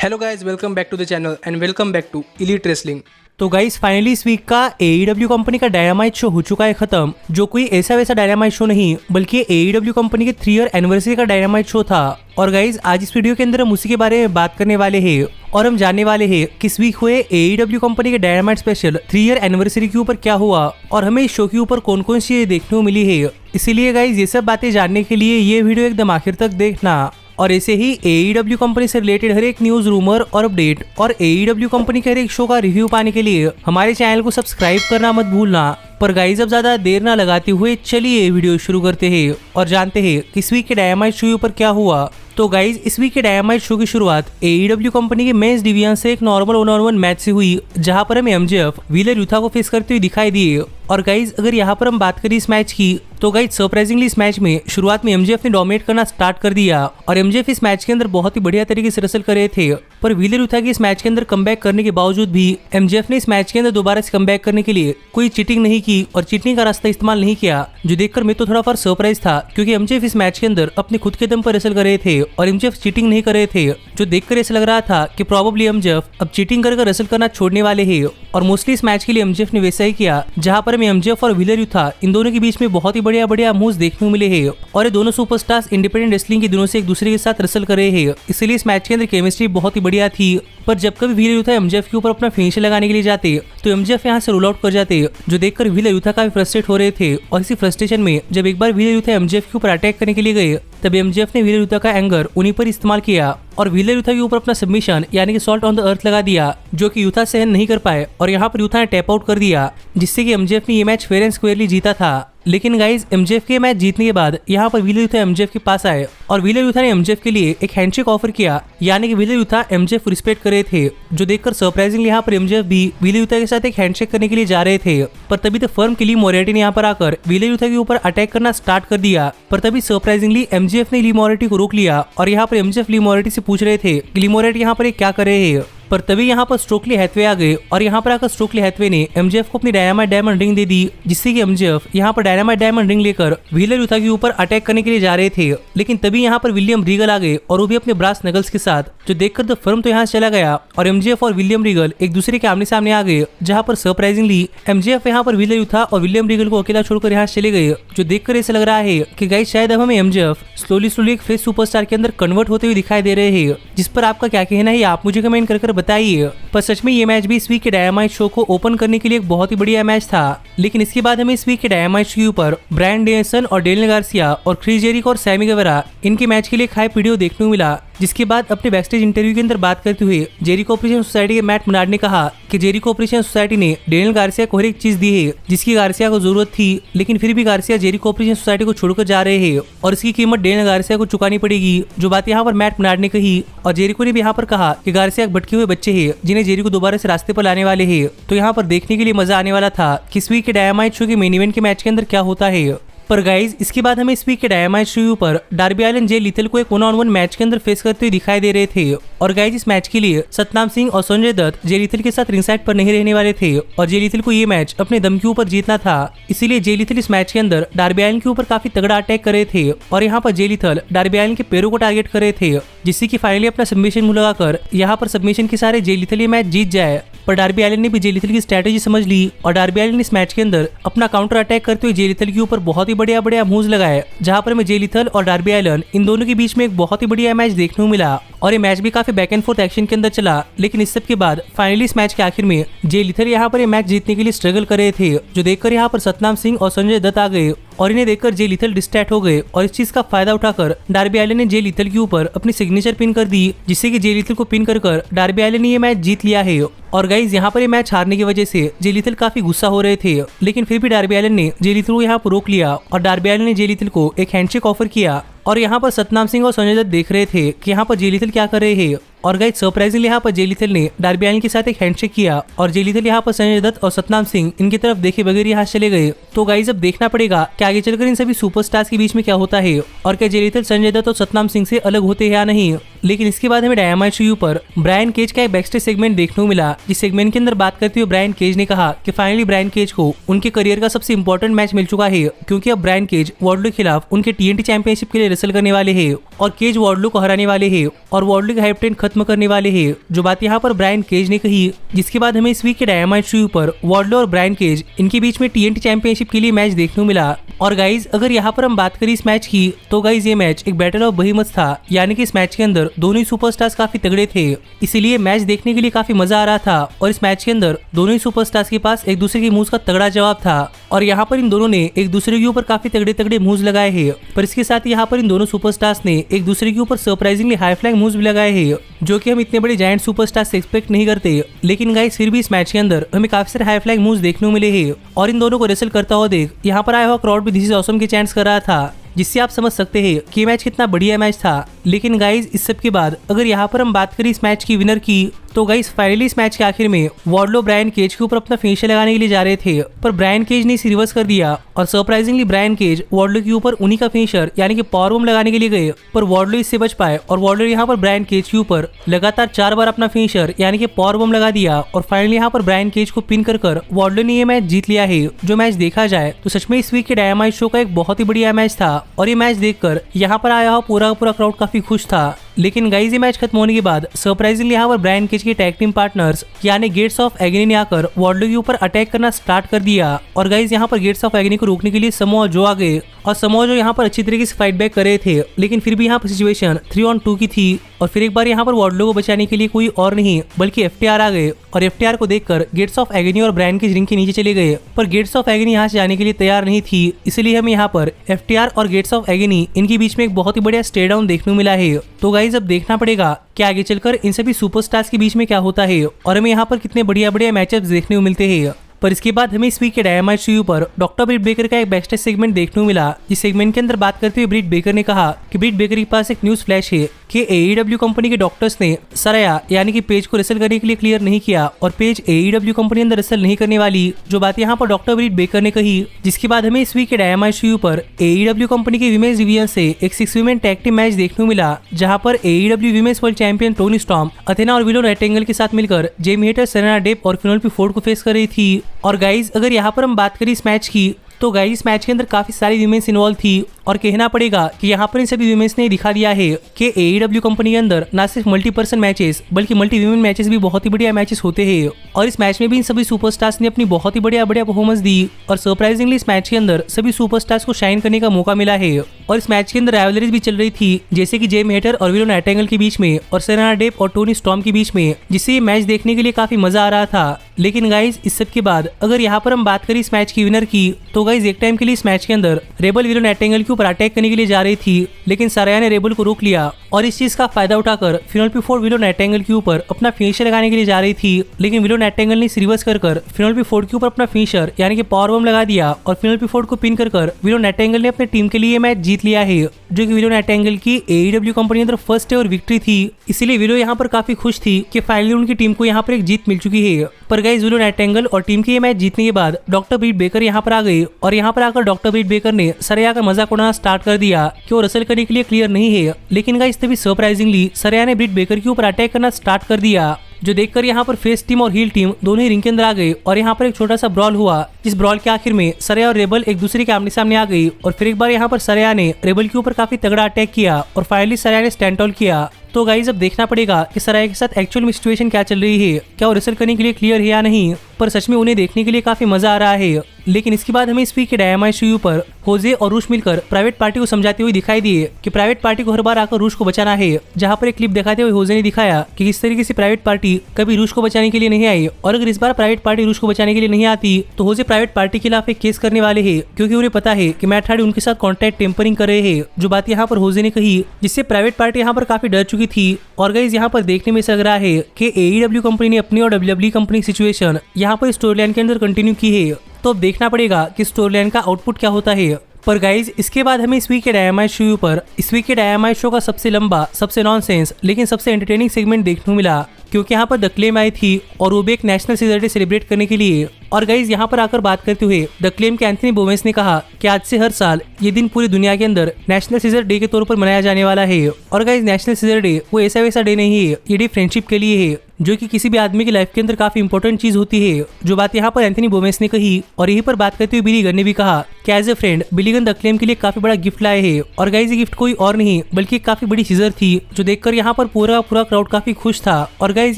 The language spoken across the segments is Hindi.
Hello guys, welcome back to the channel and welcome back to elite wrestling. तो गाइस फाइनली इस वीक का AEW कंपनी का डायनामाइट शो हो चुका है खत्म, जो कोई ऐसा वैसा डायनामाइट शो नहीं बल्कि AEW कंपनी के 3 ईयर एनिवर्सरी का डायनामाइट शो था। और गाइस आज इस वीडियो के अंदर हम उसी के बारे में बात करने वाले हैं और हम जानने वाले हैं किस वीक हुए AEW कंपनी के डायनामाइट स्पेशल 3 ईयर एनिवर्सरी के ऊपर क्या हुआ और हमें इस शो के ऊपर कौन कौन सी देखने को मिली है। इसीलिए गाइस ये सब बातें जानने के लिए ये वीडियो एकदम आखिर तक देखना। और ऐसे ही AEW कंपनी से रिलेटेड हर एक न्यूज, रूमर और अपडेट और AEW कंपनी के हर एक शो का रिव्यू पाने के लिए हमारे चैनल को सब्सक्राइब करना मत भूलना। पर गाइस अब ज्यादा देर ना लगाते हुए चलिए वीडियो शुरू करते हैं और जानते हैं इस वीक के डायनामाइट शो पर क्या हुआ। तो गाइस इस वीक के डायनामाइट शो की शुरुआत AEW कंपनी के मेंस डिवीजन से एक नॉर्मल 1-on-1 मैच से हुई, जहां पर हमें MJF व्हीलर यूथा को फेस करते हुए दिखाई दिए। और गाइस अगर यहाँ पर हम बात करें इस मैच की, तो गाइस सरप्राइजिंगली इस मैच में शुरुआत में MJF ने डोमिनेट करना स्टार्ट कर दिया और MJF इस मैच के अंदर बहुत ही बढ़िया तरीके से रसल कर रहे थे। पर व्हीलर यूथा की इस मैच के अंदर कमबैक करने के बावजूद भी MJF ने इस मैच के अंदर दोबारा से कमबैक करने के लिए कोई चीटिंग नहीं की और चीटिंग का रास्ता इस्तेमाल नहीं किया, जो देखकर मैं तो थोड़ा फॉर सरप्राइज था, क्योंकि MJF इस मैच के अंदर अपने खुद के दम पर रसल कर रहे थे और MJF चीटिंग नहीं कर रहे थे, जो देखकर ऐसा लग रहा था कि प्रोबेबली MJF अब चीटिंग कर रसल करना छोड़ने वाले हैं। और मोस्टली इस मैच के लिए MJF ने वैसा ही किया, जहां पर हमें MJF और व्हीलर यूथा इन दोनों के बीच में बहुत ही बढ़िया मूव्स देखने को मिले हैं और ये दोनों सुपरस्टार्स इंडिपेंडेंट रेसलिंग के दिनों से एक दूसरे के साथ रसल कर रहे हैं, इसलिए इस मैच के अंदर केमिस्ट्री बहुत ही बढ़िया थी। पर जब कभी व्हीलर यूथा MJF के ऊपर अपना फिनिशर लगाने के लिए जाते तो MJF यहाँ से रूल आउट कर जाते, जो देखकर व्हीलर यूथा काफी फ्रस्ट्रेट हो रहे थे। और इसी फ्रस्ट्रेशन में जब एक बार व्हीलर यूथा MJF के ऊपर अटैक करने के लिए गए, तब MJF ने व्हीलर यूथा का एंगर उन्हीं पर इस्तेमाल किया और व्हीलर यूथा के ऊपर अपना सबमिशन यानी कि सॉल्ट ऑन द अर्थ लगा दिया, जो कि यूथा सहन नहीं कर पाए और यहाँ पर यूथा ने टैप आउट कर दिया, जिससे कि MJF ने ये मैच फेयर एंड स्क्वेयरली जीता था। लेकिन गाइज MJF के मैच जीतने के बाद यहाँ पर व्हीलर यूथा MJF के पास आए और व्हीलर यूथा ने MJF के लिए एक हैंडशेक ऑफर किया, यानी कि व्हीलर यूथा MJF रिस्पेक्ट कर रहे थे, जो देखकर सरप्राइजिंगली यहाँ पर MJF भी व्हीलर यूथा के साथ एक हैंडशेक करने के लिए जा रहे थे। पर तभी तो फर्म के ली मोरेटी ने यहाँ पर आकर व्हीलर यूथा के ऊपर अटैक करना स्टार्ट कर दिया। पर तभी सरप्राइजिंगली MJF ने ली मोरेटी को रोक लिया और यहाँ पर MJF ली मोरेटी से पूछ रहे थे कि ली मोरेटी यहाँ पर क्या कर रहे हैं। पर तभी यहाँ पर स्टोकली हैथवे आ गए और यहाँ पर आकर स्टोकली हैथवे ने MJF को अपनी डायनामाइट डायमंड रिंग दे दी, जिससे कि MJF यहाँ पर डायनामाइट डायमंड रिंग लेकर व्हीलर यूथा के ऊपर अटैक करने के लिए जा रहे थे। लेकिन तभी यहाँ पर विलियम रीगल आ गए और वो भी अपने ब्रास नगल्स के साथ, जो देखकर तो फर्म तो यहाँ से चला गया और MJF और विलियम रीगल एक दूसरे के आमने सामने आ गए, जहाँ पर सरप्राइजिंगली MJF यहाँ पर व्हीलर यूथा और विलियम रीगल को अकेला छोड़कर यहाँ चले गए, जो देखकर ऐसा लग रहा है कि गाइस शायद अब हमें MJF स्लोली एक फेस सुपरस्टार के अंदर कन्वर्ट होते हुए दिखाई दे रहे हैं। जिस पर आपका क्या कहना है आप मुझे कमेंट कर बताइए। पर सच में ये मैच भी इस वीक के डायनामाइट शो को ओपन करने के लिए एक बहुत ही बढ़िया मैच था। लेकिन इसके बाद हमें इस वीक के डायनामाइट शो के ऊपर ब्रायन डेनियल्सन और डेनियल गार्सिया और क्रिस जेरिको और सैमी गेवेरा इनके मैच के लिए एक हाइप वीडियो देखने को मिला, जिसके बाद अपने बैकस्टेज इंटरव्यू के अंदर बात करते हुए जेरिको ऑपरेशन सोसाइटी के मैट मनार्ड ने कहा कि जेरिको ऑपरेशन सोसाइटी ने डेनियल गार्सिया को हर एक चीज दी है जिसकी गार्सिया को जरूरत थी, लेकिन फिर भी गार्सिया जेरिको ऑपरेशन सोसाइटी को छोड़कर जा रहे हैं और इसकी कीमत डेनियल गार्सिया को चुकानी पड़ेगी। जो बात यहाँ पर मैट मनार्ड ने कही और जेरिको ने भी यहाँ पर कहा कि गार्सिया एक भटके हुए बच्चे हैं जिन्हें जेरिको दोबारा से रास्ते पर लाने वाले हैं। तो यहाँ पर देखने के लिए मजा आने वाला था कि इस वीक के डायनामाइट शो के मेन इवेंट के मैच के अंदर क्या होता है। पर गाइज इसके बाद हमें इस वीक के डायनामाइट शो पर डार्बी अलिन जे लिथल को एक 1-on-1 मैच के अंदर फेस करते हुए दिखाई दे रहे थे। और गाइज इस मैच के लिए सतनाम सिंह और संजय दत्त जे लिथल के साथ रिंगसाइड पर नहीं रहने वाले थे और जे लिथल को ये मैच अपने दम के ऊपर जीतना था, इसीलिए जे लिथल इस मैच के अंदर डार्बी अलिन के ऊपर काफी तगड़ा अटैक कर रहे थे और यहाँ पर जे लिथल डार्बी अलिन के पैरों को टारगेट कर रहे थे, जिससे कि फाइनली अपना सबमिशन मुंह लगाकर यहाँ पर सबमिशन के सारे जे लिथल ये मैच जीत जाए। पर डार्बी अलिन ने भी जे लिथल की स्ट्रेटेजी समझ ली और डार्बी अलिन इस मैच के अंदर अपना काउंटर अटैक करते हुए जे लिथल के ऊपर बहुत ही बढ़िया मूव्स लगाए, जहां पर हमें जे लिथल और डार्बी अलिन इन दोनों के बीच में एक बहुत ही बढ़िया मैच देखने को मिला और ये मैच भी काफी बैक एंड फोर्थ एक्शन के अंदर चला। लेकिन इस सब के बाद फाइनली इस मैच के आखिर में जे लिथल यहाँ पर ये मैच जीतने के लिए स्ट्रगल कर रहे थे, जो देखकर यहाँ पर सतनाम सिंह और संजय दत्त आ गए और इन्हें देखकर जे लिथल डिस्ट्रैक्ट हो गए और इस चीज का फायदा उठाकर डार्बी अलिन ने जे लिथल के ऊपर अपनी सिग्नेचर पिन कर दी, जिससे कि जे लिथल को पिन कर डार्बी अलिन ने ये मैच जीत लिया है। और गाइज यहाँ पर ये मैच हारने की वजह से जे लिथल काफी गुस्सा हो रहे थे, लेकिन फिर भी डार्बी अलिन ने जे लिथल को यहाँ पर रोक लिया और डार्बी अलिन ने जे लिथल को एक हैंडशेक ऑफर किया और यहाँ पर सतनाम सिंह और संजय दत्त देख रहे थे कि यहाँ पर जे लिथल क्या कर रहे हैं। और गाइस सरप्राइजिंगली यहाँ पर जे लिथल ने डार्बी अलिन के साथ एक हैंडशेक किया और जे लिथल यहाँ पर संजय दत्त और सतनाम सिंह इनकी तरफ देखे बगैर यहाँ चले गए। तो गाइस अब देखना पड़ेगा कि आगे चलकर इन सभी सुपरस्टार्स के बीच में क्या होता है और क्या जे लिथल संजय दत्त और सतनाम सिंह से अलग होते हैं या नहीं। लेकिन इसके बाद हमें डायनामाइट शो पर ब्रायन केज का एक बैकस्टेज सेगमेंट देखने को मिला, जिस सेगमेंट के अंदर बात करते हुए ब्रायन केज ने कहा कि फाइनली ब्रायन केज को उनके करियर का सबसे इंपॉर्टेंट मैच मिल चुका है, क्योंकि अब ब्रायन केज वार्डलो के खिलाफ उनके TNT चैंपियनशिप के लिए रेसल करने वाले हैं और केज वार्डलो को हराने वाले हैं और वार्डलो का हाइप ट्रेन खत्म करने वाले हैं, जो बात यहाँ पर ब्रायन केज ने कही। जिसके बाद हमें इस वीक के डायनामाइट शो पर वार्डलो और ब्रायन केज इनके बीच में TNT चैंपियनशिप के लिए मैच देखने को मिला। और गाइज अगर यहाँ पर हम बात करें इस मैच की, तो गाइज ये मैच एक बैटल ऑफ बहीमस था, यानी कि इस मैच के अंदर दोनों ही सुपरस्टार्स काफी तगड़े थे, इसीलिए मैच देखने के लिए काफी मजा आ रहा था। और इस मैच के अंदर दोनों ही सुपरस्टार्स के पास एक दूसरे के मूव्स का तगड़ा जवाब था और यहाँ पर इन दोनों ने एक दूसरे के ऊपर काफी तगड़े तगड़े मूव्स लगाए हैं। पर इसके साथ यहाँ पर इन दोनों सुपरस्टार्स ने एक दूसरे के ऊपर सरप्राइजिंगली हाई फ्लाइंग मूव्स भी लगाए हैं, जो कि हम इतने बड़े जायंट सुपरस्टार से एक्सपेक्ट नहीं करते। लेकिन गाइस फिर भी इस मैच के अंदर हमें काफी सारे हाई फ्लाइंग मूव्स देखने को मिले हैं और इन दोनों को रेसल करता हुआ देख यहाँ पर आया हुआ क्राउड भी दिस इज ऑसम के चैंट्स कर रहा था, जिससे आप समझ सकते हैं कि मैच कितना बढ़िया मैच था। लेकिन गाइज इस सब के बाद अगर यहाँ पर हम बात करें इस मैच की विनर की, तो गाइज फाइनली इस मैच के आखिर में वार्डलो ब्रायन केज के ऊपर अपना फिनिशर लगाने के लिए जा रहे थे, पर ब्रायन केज ने इसे रिवर्स कर दिया और सरप्राइजिंगली ब्रायन केज वार्डलो के ऊपर उन्हीं का फिनिशर यानी कि पावर बम लगाने के लिए गए, पर वार्डलो इससे बच पाए और वार्डलो यहाँ पर ब्रायन केज के ऊपर लगातार 4 बार अपना फिनिशर यानी कि पावर बम लगा दिया और फाइनली यहाँ पर ब्रायन केज को पिन कर वार्डलो ने ये मैच जीत लिया है। जो मैच देखा जाए तो सच में इस वीक के डायनामाइट शो का एक बहुत ही बढ़िया मैच था और ये मैच देखकर यहाँ पर आया हुआ पूरा क्राउड काफी खुश था। लेकिन गाइज ये मैच खत्म होने के बाद सरप्राइजिंगली यहाँ पर ब्रायन केज के टैग टीम पार्टनर्स यानी गेट्स ऑफ एग्नी ने आकर वार्डलो के ऊपर अटैक करना स्टार्ट कर दिया और गाइज यहाँ पर गेट्स ऑफ एग्नी को रोकने के लिए समोआ जो आ गए और समोआ जो यहाँ पर अच्छी तरीके से फाइट बैक कर रहे थे, लेकिन फिर भी यहाँ पर सिचुएशन 3-on-2 की थी और फिर एक बार यहाँ पर वार्डलो को बचाने के लिए कोई और नहीं बल्कि FTR आ गए और FTR को देखकर गेट्स ऑफ एग्नी और ब्रायन केज रिंग के नीचे चले गए, पर गेट्स ऑफ एग्नी यहाँ से जाने के लिए तैयार नहीं थी, इसलिए हमें यहाँ पर FTR और गेट्स ऑफ एग्नी इनके बीच में एक बहुत ही बढ़िया स्टे डाउन देखने को मिला है। तो गाइज अब देखना पड़ेगा कि आगे चलकर इन सभी सुपरस्टार्स के बीच में क्या होता है और हमें यहाँ पर कितने बढ़िया बढ़िया मैचअप्स देखने को मिलते हैं। पर इसके बाद हमें इस वीक के डायनामाइट शो पर डॉक्टर ब्रिट बेकर का एक बैकस्टेज सेगमेंट देखने को मिला। इस सेगमेंट के अंदर बात करते हुए ब्रिट बेकर ने कहा कि ब्रिट बेकर के पास एक न्यूज फ्लैश है कि AEW कंपनी के डॉक्टर्स ने सराया यानी कि पेज को रेसल करने के लिए क्लियर नहीं किया और पेज AEW कंपनी अंदर रेसल नहीं करने वाली, जो बात यहाँ पर डॉक्टर ब्रिट बेकर ने कही। जिसके बाद हमें इस वीक के डायनामाइट शो पर AEW कंपनी के विमेंस डिवीजन से एक 6 वुमेन टैग टीम मैच देखने को मिला, जहां पर AEW women's world champion Tony storm Athena और विलो नाइटिंगेल के साथ मिलकर जेमी हेटर, सेरेना डेप और फिनोपेने फोर्ड को फेस कर रही थी। और गाइज अगर यहाँ पर हम बात करें इस मैच की, तो गाइस इस मैच के अंदर काफी सारी विमेंस इन्वॉल्व थी और कहना पड़ेगा कि यहाँ पर इन सभी विमेंस ने दिखा दिया है कि AEW कंपनी के अंदर ना सिर्फ मल्टी पर्सन मैचेस बल्कि मल्टी विमेन मैचेस भी बहुत ही बढ़िया मैचेस होते हैं। और इस मैच में भी इन सभी सुपरस्टार्स ने अपनी बहुत ही बढ़िया परफॉर्मेंस दी और सरप्राइजिंगली इस मैच के अंदर सभी सुपरस्टार्स को शाइन करने का मौका मिला है। और इस मैच के अंदर राइवलरीज भी चल रही थी, जैसे कि जेमी हेटर और विलो नाइटिंगेल के बीच में और सेरेना डेप और टोनी स्टॉर्म के बीच में, जिससे ये मैच देखने के लिए काफी मजा आ रहा था। लेकिन गाइज इस सब के बाद अगर यहाँ पर हम बात करें इस मैच की विनर की, तो गाइज एक टाइम के लिए इस मैच के अंदर रेबल विलो नाइटिंगेल के ऊपर अटैक करने के लिए जा रही थी, लेकिन साराया ने रेबल को रोक लिया और इस चीज का फायदा उठाकर फिनोपेने फोर्ड विलो नाइटिंगेल के ऊपर अपना फिनिशर लगाने के लिए जा रही थी, लेकिन विलो नाइटिंगेल ने रिवर्स कर फिनोपेने फोर्ड के ऊपर अपना फिनिशर यानी कि पावर बम लगा दिया और फिनोपेने फोर्ड को पिन कर विलो नाइटिंगेल ने अपनी टीम के लिए मैच जीत लिया है, जो कि विलो नाइटिंगेल की AEW कंपनी के अंदर फर्स्ट और विक्ट्री थी। इसीलिए विलो यहाँ पर काफी खुश थी कि फाइनली उनकी टीम को यहाँ पर एक जीत मिल चुकी है। पर गाइस विलो नाइटिंगेल और टीम के ये मैच जीतने के बाद डॉक्टर ब्रिट बेकर यहाँ पर आ गए और यहाँ पर आकर डॉक्टर ब्रिट बेकर ने सराया का मजाक उड़ाना स्टार्ट कर दिया कि वो रेसल करने के लिए क्लियर नहीं है। लेकिन गाइस तभी सरप्राइजिंगली सराया ने ब्रिट बेकर के ऊपर अटैक करना स्टार्ट कर दिया, जो देखकर यहाँ पर फेस टीम और हील टीम दोनों ही रिंग के अंदर आ गए और यहाँ पर एक छोटा सा ब्रॉल हुआ। इस ब्रॉल के आखिर में सराया और रेबल एक दूसरे के आमने सामने आ गई और फिर एक बार यहाँ पर सराया ने रेबल के ऊपर काफी तगड़ा अटैक किया और फाइनली सराया ने स्टैंड आउट किया। तो गाइज अब देखना पड़ेगा कि सराया के साथ एक्चुअल में सिचुएशन क्या चल रही है, क्या वो रेसल करने के लिए क्लियर है या नहीं, पर सच में उन्हें देखने के लिए काफी मजा आ रहा है। लेकिन इसके बाद हमें इस वीक के डायनामाइट शो पर होजे और रूश मिलकर प्राइवेट पार्टी को समझाते हुए दिखाई दिए कि प्राइवेट पार्टी को हर बार आकर रूश को बचाना है, जहां पर एक क्लिप दिखाते हुए होजे ने दिखाया कि किस तरीके से प्राइवेट पार्टी कभी रूश को बचाने के लिए नहीं आई और अगर इस बार प्राइवेट पार्टी रूश को बचाने के लिए नहीं आती तो होजे प्राइवेट पार्टी के खिलाफ एक केस करने वाले हैं, क्योंकि उन्हें पता है कि मैट हार्डी उनके साथ कॉन्ट्रैक्ट टेम्परिंग कर रहे हैं, जो बात यहाँ पर होजे ने कही, जिससे प्राइवेट पार्टी यहाँ पर काफी डर चुकी थी। और गाइस यहाँ पर देखने में लग रहा है कि AEW कंपनी ने अपनी और WWE कंपनी सिचुएशन यहाँ पर स्टोरी लाइन के अंदर कंटिन्यू की है। तो अब देखना पड़ेगा कि स्टोरी लाइन का आउटपुट क्या होता है। पर गाइज इसके बाद हमें इस वीक के डायनामाइट शो पर इस वीक के डायनामाइट शो का सबसे लंबा, सबसे नॉनसेंस लेकिन सबसे एंटरटेनिंग सेगमेंट देखने को मिला, क्योंकि यहाँ पर द क्लेम आई थी और वो भी एक नेशनल सीजर डे सेलिब्रेट करने के लिए। और गाइज यहाँ पर आकर बात करते हुए द क्लेम के एंथनी बोवेंस ने कहा कि आज से हर साल ये दिन पूरी दुनिया के अंदर नेशनल सीजर डे के तौर पर मनाया जाने वाला है। और गाइज नेशनल सीजर डे वो ऐसा वैसा डे नहीं है, ये डे फ्रेंडशिप के लिए है, जो कि किसी भी आदमी की लाइफ के अंदर काफी इंपॉर्टेंट चीज होती है, जो बात यहाँ पर एंथनी बोमेस ने कही। और यहीं पर बात करते हुए बिली गन ने भी कहा कि as a friend Billy Gunn the Acclaimed के लिए काफी बड़ा गिफ्ट लाए हैं। और गाइस ये गिफ्ट कोई और नहीं बल्कि एक काफी बड़ी सीजर थी, जो देखकर यहाँ पर पूरा क्राउड काफी खुश था। और गाइस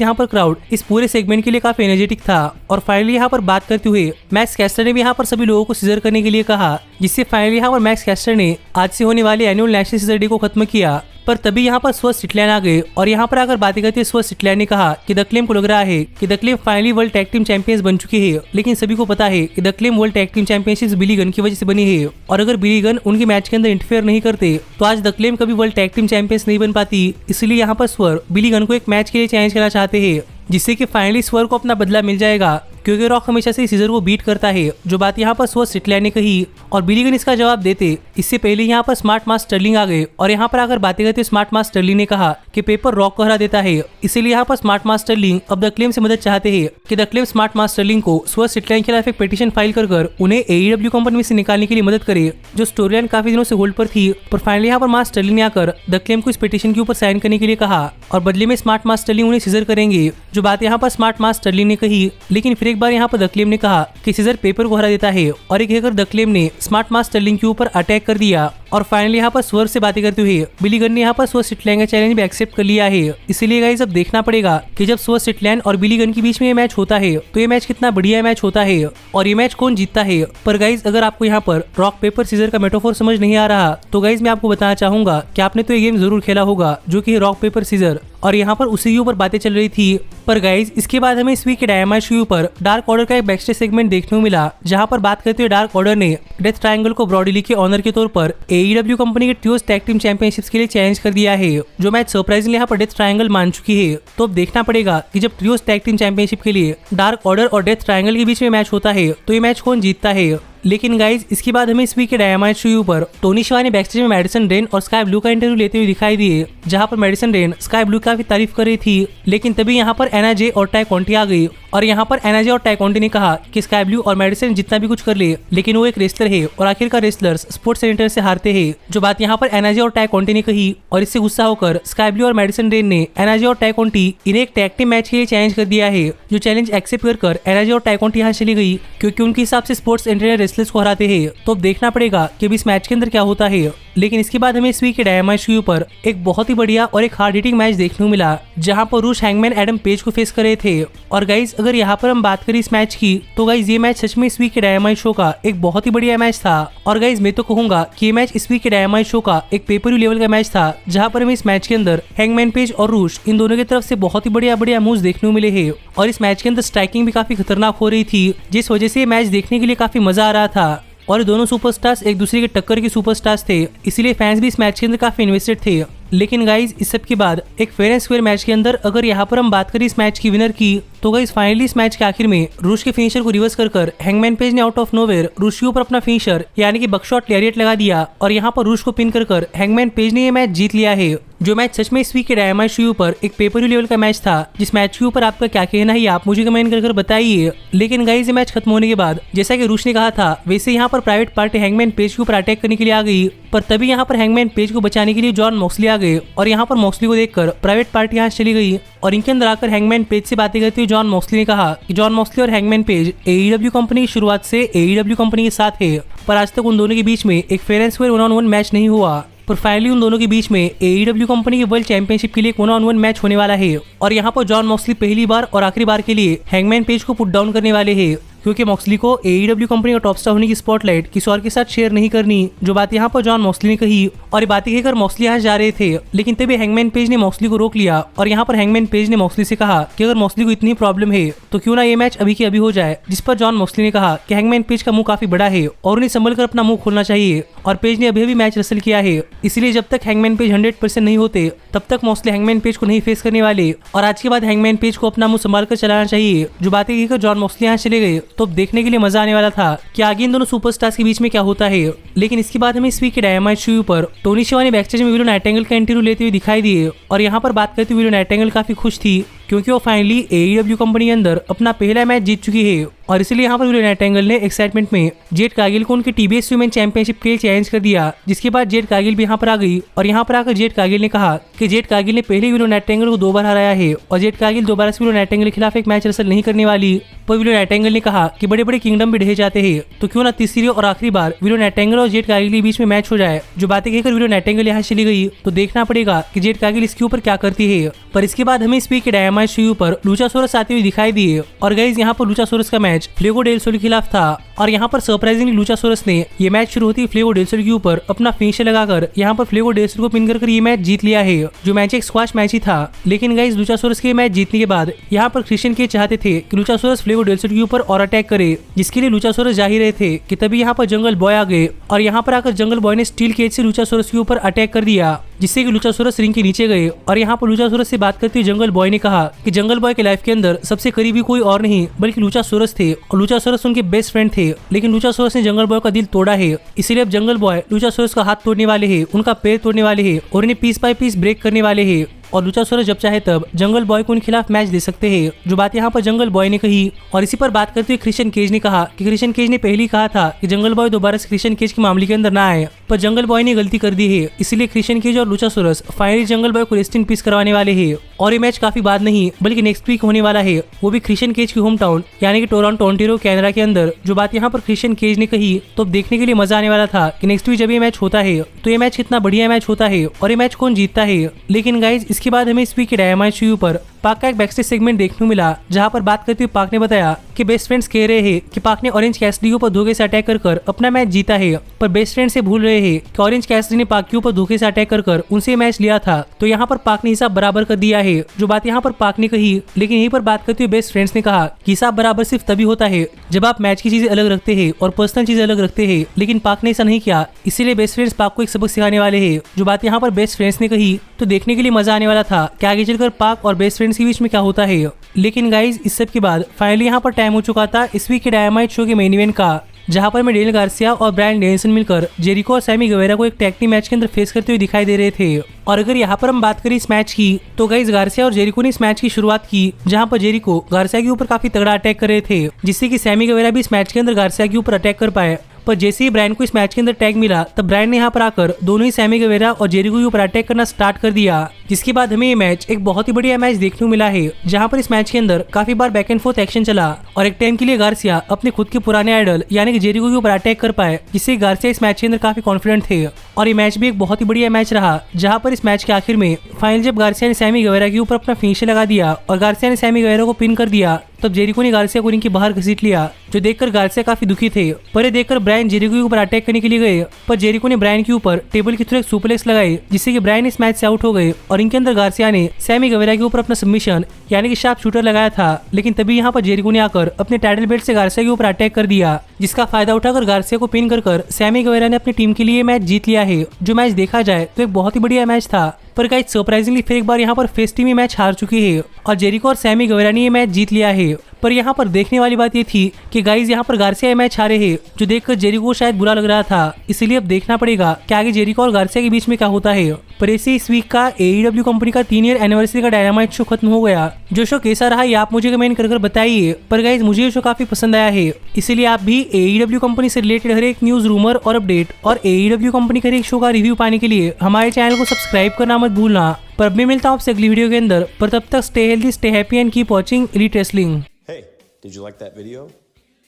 यहाँ पर क्राउड इस पूरे सेगमेंट के लिए काफी एनर्जेटिक था। और फाइनली यहाँ पर बात करते हुए मैक्स कैस्टर ने भी यहाँ पर सभी लोगों को सीजर करने के लिए कहा, जिससे फाइनली यहाँ पर मैक्स कैस्टर ने आज से होने वाले एनुअल नेशनल सीजर डे को खत्म किया। पर तभी यहाँ पर स्वस्थ सिटलैन आ गए और यहाँ पर आकर बातें करते स्वस्थ सिटलैन ने कहा कि द क्लेम को लग रहा है कि the Acclaimed finally world tag team champions बन चुके हैं। लेकिन सभी को पता है कि the Acclaimed world tag team championship Billy Gunn की वजह से बनी है, और अगर बिली गन उनके मैच के अंदर इंटरफेयर नहीं करते तो आज द क्लेम कभी वर्ल्ड टैग टीम चैंपियंस नहीं बन पाती। इसलिए यहाँ पर स्वर बिली गन को एक मैच के लिए चैलेंज करना चाहते हैं, जिससे कि फाइनली स्वर को अपना बदला मिल जाएगा, क्योंकि रॉक हमेशा से सीजर को बीट करता है, जो बात यहाँ पर स्वर सिटलैन ने कही। और बिली गन इसका जवाब देते इससे पहले यहाँ पर स्मार्ट मास स्टर्लिंग आ गए और यहाँ पर आकर बातें करते स्मार्ट मास स्टर्लिंग ने कहा कि पेपर रॉक को हरा देता है। इसीलिए यहाँ पर स्मार्ट मास स्टर्लिंग अब द क्लेम से मदद चाहते हैं कि द क्लेम स्मार्ट मास स्टर्लिंग को स्वर सिटलैन के खिलाफ एक पिटीशन फाइल कर उन्हें AEW कंपनी में से निकालने के लिए मदद करे, जो स्टोरी लाइन काफी दिनों से होल्ड पर थी। पर फाइनली यहाँ पर मास स्टर्लिंग ने आकर द क्लेम को इस पिटीशन के ऊपर साइन करने के लिए कहा और बदले में स्मार्ट मास स्टर्लिंग उन्हें सीजर करेंगे, जो बात यहाँ पर स्मार्ट मास स्टर्लिंग ने कही। लेकिन फिर एक बार यहाँ पर द क्लेम ने कहा कि सीजर पेपर को हरा देता है और एक कहकर द क्लेम ने स्मार्ट मास स्टर्लिंग के ऊपर अटैक कर दिया। और फाइनली यहाँ पर स्वर से बातें करते हुए बिली गन ने यहाँ पर स्वर सिटलैन का चैलेंज भी एक्सेप्ट कर लिया है। इसीलिए गाइस अब देखना पड़ेगा कि जब स्वर सिटलैन और बिली गन के बीच में ये मैच होता है तो ये मैच कितना बढ़िया मैच होता है और ये मैच कौन जीतता है। पर गाइस अगर आपको यहाँ पर रॉक पेपर सीजर का मेटाफोर समझ नहीं आ रहा तो गाइस मैं आपको बताना चाहूंगा कि आपने तो ये गेम जरूर खेला होगा, जो कि रॉक पेपर सीजर, और यहाँ पर उसी के ऊपर बातें चल रही थी। पर गाइज इसके बाद हमें इस वीक के डायनामाइट शो के ऊपर डार्क ऑर्डर का एक बैकस्टेज सेगमेंट देखने को मिला, जहाँ पर बात करते हुए डार्क ऑर्डर ने डेथ ट्रायंगल को ब्रॉडी ली के ऑनर के तौर पर AEW कंपनी के ट्रियोस टैग टीम चैंपियनशिप्स के लिए चैलेंज कर दिया है, जो मैच सरप्राइजिंगली यहाँ पर डेथ ट्रायंगल मान चुकी है। तो अब देखना पड़ेगा कि जब ट्रियोस टैग टीम चैंपियनशिप के लिए डार्क ऑर्डर और डेथ ट्रायंगल के बीच में मैच होता है तो ये मैच कौन जीतता है। लेकिन गाइज इसके बाद हमें इस वीक के डायनामाइट शो पर टोनी शिवा ने बैकस्टेज में मैडिसन रेन और स्काई ब्लू का इंटरव्यू लेते हुए दिखाई दिए, जहां पर मैडिसन रेन स्काई ब्लू काफी तारीफ कर रही थी। लेकिन तभी यहां पर एना जे और टाई कॉन्टी आ गई और यहां पर एना जे और टाई कॉन्टी ने कहा कि स्काई ब्लू और मैडिसन जितना भी कुछ कर ले लेकिन वो एक रेसलर है और आखिरकार रेसलर्स स्पोर्ट्स सेंटर से हारते हैं, जो बात यहाँ पर एना जे और टाई कॉन्टी ने कही। और इससे गुस्सा होकर स्काई ब्लू और मैडिसन रेन ने एना जे और टाई कॉन्टी इन्हें एक टैग टीम मैच के लिए चैलेंज कर दिया है, जो चैलेंज एक्सेप्ट कर एना जे और टाई कॉन्टी यहाँ चली गई, क्योंकि उनके हिसाब से स्पोर्ट्स सेंटर रेसलर्स को हराते हैं। तो अब देखना पड़ेगा कि इस मैच के अंदर क्या होता है। लेकिन इसके बाद हमें इस वीक के डायनामाइट शो पर एक बहुत ही बढ़िया और एक हार्ड हिटिंग मैच देखने को मिला, जहां पर रूश हैंगमैन एडम पेज को फेस कर रहे थे। और गाइज अगर यहाँ पर हम बात करें इस मैच की तो गाइज ये मैच सच में इस वीक के डायनामाइट शो का एक बहुत ही बढ़िया मैच था। और गाइज मैं तो कहूंगा कि ये मैच इस वीक के डायनामाइट शो का एक पेपर व्यू लेवल का मैच था, जहां पर हमें इस मैच के अंदर हैंगमैन पेज और रूश इन दोनों की तरफ से बहुत ही बढ़िया मूव्स देखने को मिले हैं। और इस मैच के अंदर स्ट्राइकिंग भी काफी खतरनाक हो रही थी, जिस वजह से ये मैच देखने के लिए काफी मजा आ रहा था। और दोनों सुपरस्टार्स एक दूसरे के टक्कर के सुपरस्टार्स थे, इसीलिए फैंस भी इस मैच के अंदर काफी इन्वेस्टेड थे। लेकिन गाइज इस सब के बाद एक फेयर एंड स्क्वायर मैच के अंदर अगर यहाँ पर हम बात करें इस मैच की विनर की तो गाइज फाइनली इस मैच के आखिर में रूश के फिनिशर को रिवर्स कर हैंगमैन पेज ने आउट ऑफ नोवेयर रूश के ऊपर अपना फिनिशर यानी कि बकशॉट लैरिएट लगा दिया और यहाँ पर रूश को पिन कर हैंगमैन पेज ने ये मैच जीत लिया है, जो मैच सच में इस वीक के डायनामाइट शो पर एक पेपर व्यू लेवल का मैच था। जिस मैच के ऊपर आपका क्या कहना है आप मुझे कमेंट कर बताइए। लेकिन गाइज ये मैच खत्म होने के बाद जैसा कि रूश ने कहा था वैसे यहाँ पर प्राइवेट पार्टी हैंगमैन पेज के ऊपर अटैक करने के लिए आ गई, पर तभी यहाँ पर हैंगमैन पेज को बचाने के लिए जॉन मॉक्सली आ गए और यहाँ पर मॉक्सली को देखकर प्राइवेट पार्टी यहाँ चली गई। और इनके अंदर आकर हैंगमैन पेज से बातें करते हुए जॉन मॉक्सली ने कहा कि जॉन मॉक्सली और हैंगमैन पेज AEW कंपनी की शुरुआत से AEW कंपनी के साथ है, पर आज तक उन दोनों के बीच में एक fair and square 1-on-1 match नहीं हुआ। पर फाइनली उन दोनों के बीच में AEW कंपनी के वर्ल्ड चैंपियनशिप के लिए 1-on-1 मैच होने वाला है। और यहाँ पर जॉन मॉक्सली पहली बार और आखिरी बार के लिए हैंगमैन पेज को पुट डाउन करने वाले हैं, क्योंकि मॉक्सली को AEW कंपनी का टॉप स्टार होने की स्पॉटलाइट किसी और के साथ शेयर नहीं करनी, जो बात यहाँ पर जॉन मॉक्सली ने कही। और ये बातें कहकर मॉक्सली यहाँ जा रहे थे, लेकिन तभी हैंगमैन पेज ने मॉक्सली को रोक लिया और यहाँ पर हैंगमैन पेज ने मॉक्सली से कहा कि अगर मॉक्सली को इतनी प्रॉब्लम है तो क्यों ना ये मैच अभी के अभी हो जाए। जिस पर जॉन मॉक्सली ने कहा कि हैंगमैन पेज का मुंह काफी बड़ा है और उन्हें संभल कर अपना मुंह खोलना चाहिए, और पेज ने अभी मैच रसल किया है, इसलिए जब तक हैंगमैन पेज 100% नहीं होते तब तक मॉक्सली हैंगमैन पेज को नहीं फेस करने वाले। और आज के बाद हैंगमैन पेज को अपना मुंह संभाल कर चलाना चाहिए, जो बातें कहकर जॉन मॉक्सली यहाँ चले गए। तो अब देखने के लिए मजा आने वाला था कि आगे इन दोनों सुपरस्टार्स के बीच में क्या होता है। लेकिन इसके बाद हमें इस वीक के डायनामाइट शो पर टोनी शिवा ने बैकस्टेज में विलो नाइटिंगेल का इंटरव्यू लेते हुए दिखाई दिए और यहाँ पर बात करते हुए विलो नाइटिंगेल काफी खुश थी क्योंकि वो फाइनली AEW कंपनी के अंदर अपना पहला मैच जीत चुकी है और इसलिए यहाँ पर विलियम नाइटिंगेल ने एक्साइटमेंट में जेड कारगिल को उनके TBS वुमेन चैंपियनशिप के लिए चैलेंज कर दिया, जिसके बाद जेड कारगिल भी यहाँ पर आ गई और यहाँ पर आकर जेड कारगिल ने कहा कि जेड कारगिल ने पहले विलियम नाइटिंगेल को 2 बार हराया है और जेड कारगिल दोबारा से विलियम नाइटिंगेल के खिलाफ एक मैच रसल नहीं करने वाली। पर विलियम नाइटिंगेल ने कहा कि बड़े बड़े किंगडम भी ढहे जाते हैं, तो क्यों ना तीसरी और आखिरी बार विलियम नाइटिंगेल और जेड कारगिल के बीच में मैच हो जाए। जो बातें कहकर विलियम नाइटिंगेल यहाँ चली गई, तो देखना पड़ेगा कि जेड कारगिल इसके ऊपर क्या करती है। पर इसके बाद हमें इस वीक के डायनामाइट शो पर लुचासोरस आते हुए दिखाई दिए और गाइस यहाँ पर लुचासोरस का मैच फ्लेगो डेल सोल के खिलाफ था और यहाँ पर सरप्राइजिंगली लुचासोरस ने ये मैच शुरू होती फ्लेगो डेल सोल के ऊपर अपना फिनिशर लगाकर यहाँ पर फ्लेगो डेल सोल को पिन कर ये मैच जीत लिया है, जो मैच एक स्क्वाश मैच ही था। लेकिन गाइस लुचासोरस के मैच जीतने के बाद यहाँ पर क्रिश्चियन के चाहते थे कि लुचासोरस फ्लेगो डेल सोल के ऊपर और अटैक करे, जिसके लिए लुचासोरस जा ही रहे थे कि तभी यहाँ पर जंगल बॉय आ गए और यहाँ पर आकर जंगल बॉय ने स्टील केज से लुचासोरस के ऊपर अटैक कर दिया, जिससे कि लुचासोरस रिंग के नीचे गए। और यहाँ पर लुचासोरस से बात करते हुए जंगल बॉय ने कहा कि जंगल बॉय के लाइफ के अंदर सबसे करीबी कोई और नहीं बल्कि लुचासोरस थे और लुचासोरस उनके बेस्ट फ्रेंड थे, लेकिन लुचासोरस ने जंगल बॉय का दिल तोड़ा है। इसीलिए अब जंगल बॉय लुचासोरस का हाथ तोड़ने वाले हैं, उनका पैर तोड़ने वाले हैं और उन्हें पीस बाय पीस ब्रेक करने वाले हैं। और लुचासोरस जब चाहे तब जंगल बॉय को उनके खिलाफ मैच दे सकते हैं, जो बात यहाँ पर जंगल बॉय ने कही। और इसी पर बात करते हुए क्रिश्चियन केज ने कहा कि क्रिश्चियन केज ने पहले ही कहा था कि जंगल बॉय दोबारा से क्रिश्चियन केज के मामले के अंदर ना आए, पर जंगल बॉय ने गलती कर दी है, इसीलिए क्रिश्चियन केज और लुचासोरस फाइनली जंगल बॉय को रेस्ट इन पीस करवाने वाले हैं। और ये मैच काफी बाद नहीं बल्कि नेक्स्ट वीक होने वाला है, वो भी क्रिश्चियन केज की होम टाउन यानी कि टोरंटो ओंटारियो कनाडा के अंदर। जो बात यहाँ पर क्रिश्चियन केज ने कही तो अब देखने के लिए मजा आने वाला था कि नेक्स्ट वीक जब ये मैच होता है तो ये मैच कितना बढ़िया मैच होता है और ये मैच कौन जीतता है। लेकिन गाइज इसके बाद हमें इस वीक के डायनामाइट शो पर पाक का एक बैकस्टेज सेगमेंट देखने को मिला, जहां पर बात करते हुए पाक ने बताया कि बेस्ट फ्रेंड्स कह रहे हैं कि पाक ने ऑरेंज कैसिडी के ऊपर धोखे से अटैक कर अपना मैच जीता है, पर बेस्ट फ्रेंड से भूल रहे हैं कि ऑरेंज कैसिडी ने पाक के ऊपर धोखे से अटैक कर उनसे मैच लिया था, तो यहाँ पर पाक ने हिसाब बराबर कर दिया है। जो बात यहाँ पर पाक ने कही, लेकिन यहीं पर बात करते हुए बेस्ट फ्रेंड्स ने कहा कि हिसाब बराबर सिर्फ तभी होता है जब आप मैच की चीजें अलग रखते हैं और पर्सनल चीजें अलग रखते हैं, लेकिन पाक ने ऐसा नहीं किया, इसीलिए बेस्ट फ्रेंड्स पाक को एक सबक सिखाने वाले हैं। जो बात यहाँ पर बेस्ट फ्रेंड्स ने कही तो देखने के लिए मजा आने वाला था कि आगे चलकर पाक और बेस्ट फ्रेंड्स के बीच में क्या होता है। लेकिन गाइज इस सब के बाद फाइनली यहाँ पर टाइम हो चुका था इस वीक के डायनामाइट शो के मेन इवेंट का, जहां पर में डेनियल गार्सिया और ब्रायन डेनियल्सन मिलकर जेरिको और सैमी गुवेरा को एक टैग टीम मैच के अंदर फेस करते हुए दिखाई दे रहे थे। और अगर यहाँ पर हम बात करें इस मैच की तो गाइस गार्सिया और जेरिको ने इस मैच की शुरुआत की, जहां पर जेरिको गार्सिया के ऊपर काफी तगड़ा अटैक कर रहे थे, जिससे कि सैमी गुवेरा भी इस मैच के अंदर गार्सिया के ऊपर अटैक कर पाए। पर जैसे ही ब्रायन को इस मैच के अंदर टैग मिला तब ब्रायन ने यहाँ पर आकर दोनों ही सैमी गुवेरा और जेरिको के ऊपर अटैक करना स्टार्ट कर दिया, जिसके बाद हमें ये मैच एक बहुत ही बढ़िया मैच देखने को मिला है, जहां पर इस मैच के अंदर काफी बार बैक एंड फोर्थ एक्शन चला और एक टाइम के लिए गार्सिया अपने खुद के पुराने आइडल यानी कि जेरिको के ऊपर अटैक कर पाए, जिससे गार्सिया इस मैच के अंदर काफी कॉन्फिडेंट थे। और ये मैच भी एक बहुत ही बढ़िया मैच रहा, जहां पर इस मैच के आखिर में फाइनल जब गार्सिया ने सैमी गुवेरा के ऊपर अपना फिनिशर लगा दिया और गार्सिया ने सैमी गुवेरा को पिन कर दिया, तब जेरिको ने गार्सिया को रिंग के बाहर घसीट लिया, जो देखकर गार्सिया काफी दुखी थे। पर ये देखकर ब्रायन जेरिको के ऊपर अटैक करने के लिए गए, पर जेरिको ने ब्रायन के ऊपर टेबल के थ्रू एक सुपरप्लेक्स लगाई, जिससे कि ब्रायन इस मैच से आउट हो गए और इनके अंदर गार्सिया ने सैमी गुवेरा के ऊपर अपना सबमिशन यानी कि शार्प शूटर लगाया था। लेकिन तभी यहाँ पर जेरिको ने आकर अपने टाइटल बेल्ट से गार्सिया के ऊपर अटैक कर दिया, जिसका फायदा उठाकर गार्सिया को पिन कर सैमी गुवेरा ने अपनी टीम के लिए मैच जीत लिया है। जो मैच देखा जाए तो एक बहुत ही बढ़िया मैच था, पर गाइस सरप्राइजिंगली फिर एक बार यहाँ पर फेस टीम मैच हार चुकी है और जेरिको और सैमी गुवेरा ने ये मैच जीत लिया है। पर यहाँ पर देखने वाली बात ये थी कि गाइस यहाँ पर गार्सिया ये मैच हारे हैं, जो देखकर जेरिको को शायद बुरा लग रहा था, इसीलिए अब देखना पड़ेगा कि आगे जेरिको और गार्सिया के बीच में क्या होता है। पर ऐसे इस वीक का AEW कंपनी का 3 ईयर एनिवर्सरी का डायनामाइट शो खत्म हो गया। जो शो कैसा रहा ये आप मुझे कमेंट कर बताइए। पर गाइस मुझे ये शो काफी पसंद आया है, इसीलिए आप भी AEW कंपनी से रिलेटेड हर एक न्यूज, रूमर और अपडेट और AEW कंपनी का हर एक शो का रिव्यू पाने के लिए हमारे चैनल को सब्सक्राइब करना मत भूलना। पर अब मैं मिलता हूँ आपसे अगली वीडियो के अंदर, पर तब तक stay healthy, stay happy and keep watching elite wrestling. Hey, did you like that video?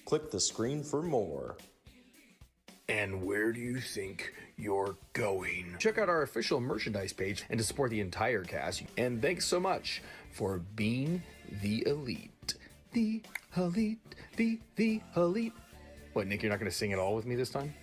Click the screen for more. And where do you think you're going? Check out our official merchandise page and to support the entire cast. And thanks so much for being the elite. The elite, the elite. What, Nick, you're not going to sing it all with me this time?